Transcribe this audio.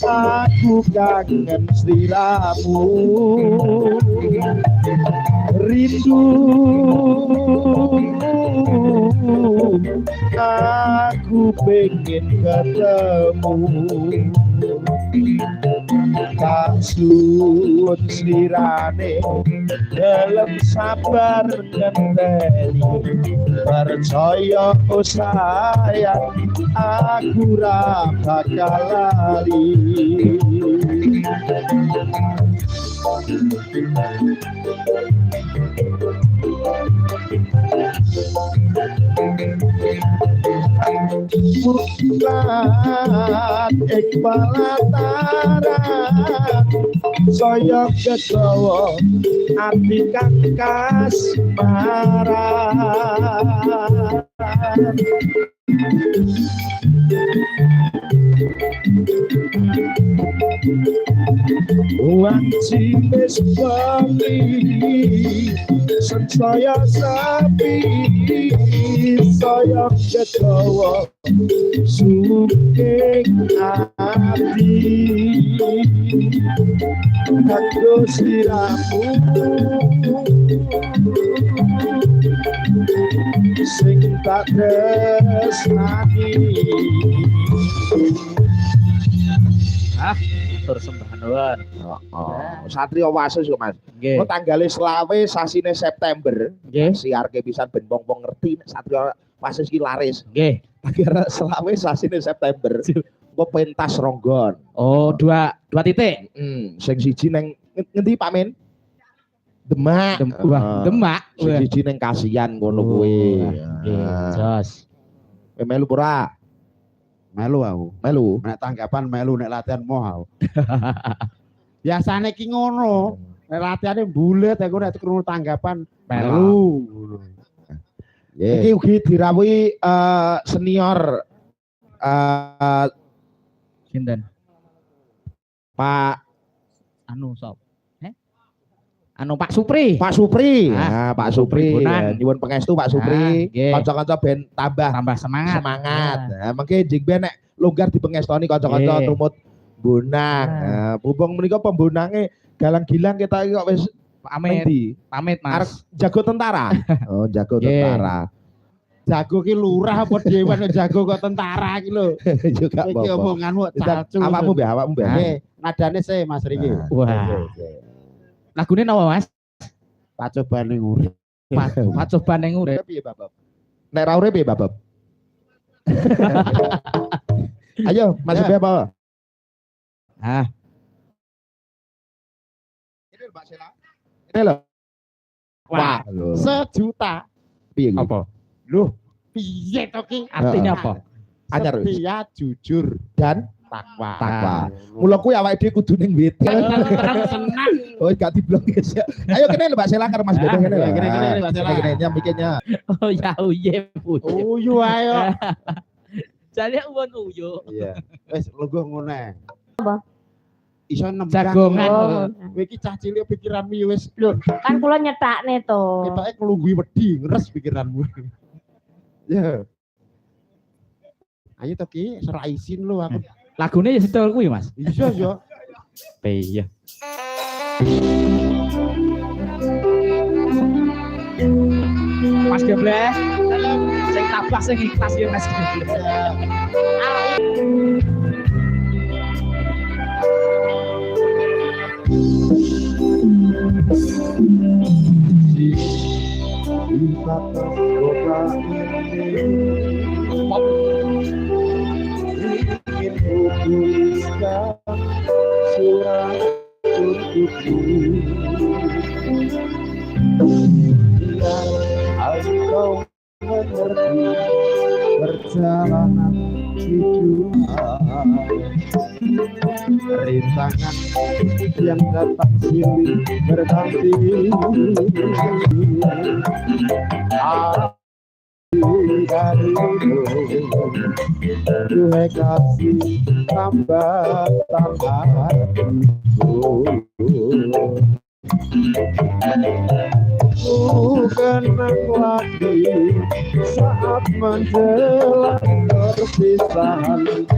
aku kangen sliramu rindu aku pengen ketemu tak suwun slirane dalam sabar ngenteni percaya oh sayang aku ra bakal lali Mulan Iqbal Atara saya kedawa ati kang kasmaran wanci wis bali saya sapi saya kedawa sugeng ati kanggo sliramu sing tak tresnani persembahan nuwun. Satrio Wasis kok Mas. Nggih. Tanggal 20 sasine September. Nggih. Siarke pisan ben wong-wong ngerti nek Satrio Wasis ki laris. Nggih. Tanggal 20 sasine September. Apa pentas Ronggon. Oh, dua titik. Sing siji neng ngendi Pak Men? Demak. Demak. Sing siji neng Kasihan ngono kuwi. Nggih, jos. Melu ora? Melu aku. Melu. Nek tanggapan melu nek latihan moh aku. Biasane ki ngono. Nek latihane bulet aku nek krungu tanggapan melu. Iki ugi dirawuhi senior Sinten? Pak Anu sop. Anu Pak Supri. Pak Supri. Nah, Pak Supri. Bonang. Nyuwun pangestu Pak Supri. nggih. Kanca-kanca ben tambah Semangat. Nah, mengke jeng ben nek longgar dipengestoni kanca-kanca Nggih. tumut bonang. Nah, bubung menika pembonange galang gilang kita iki kok wis Pamit, endi? Mas. Arep jago tentara. Oh, jago Nggih. tentara. Jago ki lurah apa dewan jago kok tentara ki lho. Juga Iki apa. omonganmu calcu. Awakmu mbah, awakmu mbah. Nggih, nadane se Mas Riki. Wah. Lagune napa, Mas? Tak coba ning urip. Pak coba ning urip. Piye, Bapak? Nek ra urip piye, Bapak? Ayo, Mas Mbah apa? Ah, Ini Mbak Sela. Ini lho. wah, lho. Sejuta. Piye iki? apa? Loh, piye to ki? Artinya apa? Anyar wis. Setia, jujur, Dan takwa. takwa. Mula kuwi awake dhewe kudu ning wit. Terang senang. Oh, gak diblok guys ya. Ayo kene lho Mbak Sela karo Mas Bebe kene lho. Kene, Mbak Sela. Kene nyam mikirnya. Oh ya uye puye. Uyu ayo. Jane uwon uyu. Iya. Wis lungguh ngene. Apa? Iso nembang. Jagongan. Oh. Kowe iki cah cilik pikiranmu ya wis Lho, kan kula nyetakne to. ketoke nglungguhi wedi, ngeres pikiranmu. Ya. Ayo to ki, serak isin lho aku. Lagune ya setel kuwi, Mas. Iya ya. Iya. Mas Gebleh. Sing tabah sing ikhlas ya Mas Gebleh. Engkau mengerti perjalanan hidup, rintangan yang datang silih berganti. Duhai kasih tambatan hatiku, kenang lagi saat menjelang perpisahan.